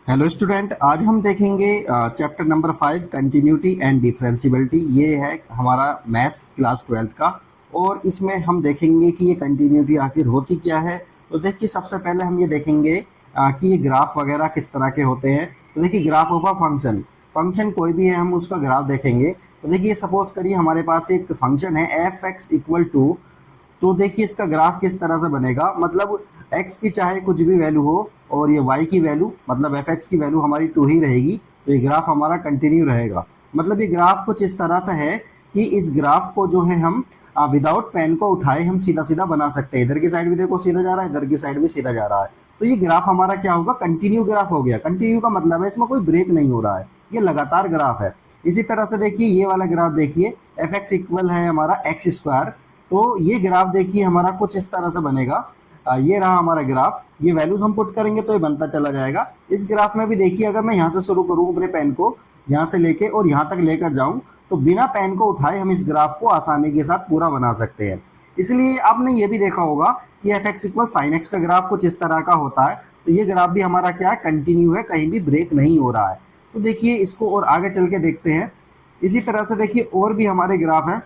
Hello student, आज हम देखेंगे chapter number 5 continuity and differentiability. ये है हमारा मैथ्स क्लास 12 का। और इसमें हम देखेंगे कि ये कंटिन्यूटी आखिर होती क्या है। तो देखिए, सबसे पहले हम ये देखेंगे कि ये ग्राफ वगैरह किस तरह के होते हैं। तो देखिए, graph of a function, function कोई भी है हम उसका ग्राफ देखेंगे। तो देखिए, सपोज करिए हमारे पास एक फंक्शन है एफ एक्स इक्वल टू। तो देखिए इसका ग्राफ किस तरह से बनेगा, मतलब x की चाहे कुछ भी वैल्यू हो और ये y की वैल्यू मतलब एफ एक्स की वैल्यू हमारी 2 ही रहेगी, तो ये ग्राफ हमारा कंटिन्यू रहेगा। मतलब ये ग्राफ कुछ इस तरह से है कि इस ग्राफ को जो है हम विदाउट पेन को उठाए हम सीधा सीधा बना सकते हैं। इधर की साइड भी देखो सीधा जा रहा है, इधर की साइड भी सीधा जा रहा है। तो ये ग्राफ हमारा क्या होगा, कंटिन्यू ग्राफ हो गया। कंटिन्यू का मतलब है इसमें कोई ब्रेक नहीं हो रहा है, ये लगातार ग्राफ है। इसी तरह से देखिए ये वाला ग्राफ देखिए, एफ एक्स इक्वल है हमारा एक्स स्क्वायर। तो ये ग्राफ देखिए हमारा कुछ इस तरह से बनेगा। ये रहा हमारा ग्राफ, ये वैल्यूज हम पुट करेंगे तो ये बनता चला जाएगा। इस ग्राफ में भी देखिए, अगर मैं यहाँ से शुरू करूँ अपने पेन को, यहाँ से लेके और यहाँ तक लेकर जाऊँ, तो बिना पेन को उठाए हम इस ग्राफ को आसानी के साथ पूरा बना सकते हैं। इसलिए आपने ये भी देखा होगा कि F x equal sine x का ग्राफ कुछ इस तरह का होता है। तो ये ग्राफ भी हमारा क्या है, कंटिन्यू है, कहीं भी ब्रेक नहीं हो रहा है। तो देखिए इसको और आगे चल के देखते हैं। इसी तरह से देखिए और भी हमारे ग्राफ हैं।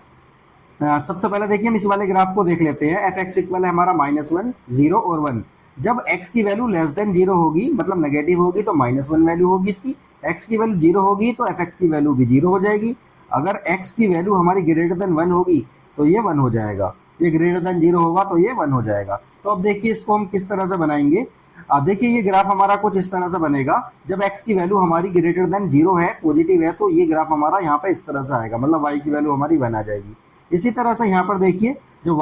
सबसे पहले देखिए हम इस वाले ग्राफ को देख लेते हैं। एफ एक्स इक्वल है हमारा -1, 0 और 1। जब x की वैल्यू लेस देन 0 होगी, मतलब नेगेटिव होगी, तो -1 वैल्यू होगी इसकी। x की वैल्यू 0 होगी तो एफ एक्स की वैल्यू भी 0 हो जाएगी। अगर x की वैल्यू हमारी ग्रेटर देन 1 होगी तो ये 1 हो जाएगा। ये ग्रेटर देन 0 होगा तो ये 1 हो जाएगा। तो अब देखिए इसको हम किस तरह से बनाएंगे। देखिए ये ग्राफ हमारा कुछ इस तरह से बनेगा। जब x की वैल्यू हमारी ग्रेटर देन 0 है, पॉजिटिव है, तो ये ग्राफ हमारा यहाँ पे इस तरह से आएगा, मतलब y की वैल्यू हमारी 1 आ जाएगी। इसी तरह से यहाँ पर देखिए, जो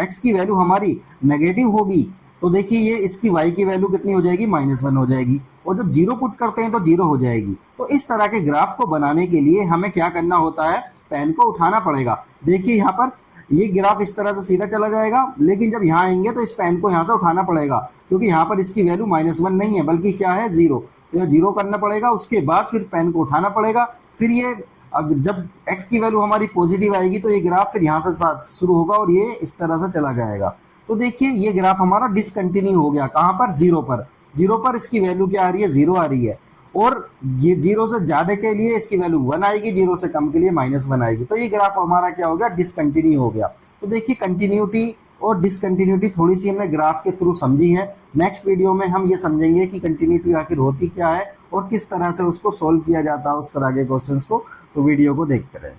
x की वैल्यू हमारी नेगेटिव होगी, तो देखिए ये इसकी y की वैल्यू कितनी हो जाएगी, -1 हो जाएगी। और जब 0 पुट करते हैं तो 0 हो जाएगी। तो इस तरह के ग्राफ को बनाने के लिए हमें क्या करना होता है, पेन को उठाना पड़ेगा। देखिए यहाँ पर ये ग्राफ इस तरह से सीधा चला जाएगा, लेकिन जब यहाँ आएंगे तो इस पेन को यहाँ से उठाना पड़ेगा, क्योंकि यहाँ पर इसकी वैल्यू -1 नहीं है, बल्कि क्या है, 0। तो यह 0 करना पड़ेगा, उसके बाद फिर पेन को उठाना पड़ेगा। फिर ये अब जब x की वैल्यू हमारी पॉजिटिव आएगी तो ये ग्राफ फिर यहाँ से शुरू होगा और ये इस तरह से चला जाएगा। तो देखिए ये ग्राफ हमारा डिसकंटिन्यू हो गया। कहाँ पर, 0 पर। 0 पर इसकी वैल्यू क्या आ रही है, 0 आ रही है। और 0 से ज्यादा के लिए इसकी वैल्यू 1 आएगी, 0 से कम के लिए -1 आएगी। तो ये ग्राफ हमारा क्या हो गया, डिसकंटिन्यू हो गया। तो देखिए कंटिन्यूटी और डिसकंटिन्यूटी थोड़ी सी हमने ग्राफ के थ्रू समझी है। नेक्स्ट वीडियो में हम ये समझेंगे कि कंटिन्यूटी आखिर होती क्या है और किस तरह से उसको सोल्व किया जाता है, उस तरह के क्वेश्चंस को। तो वीडियो को देखते रहें।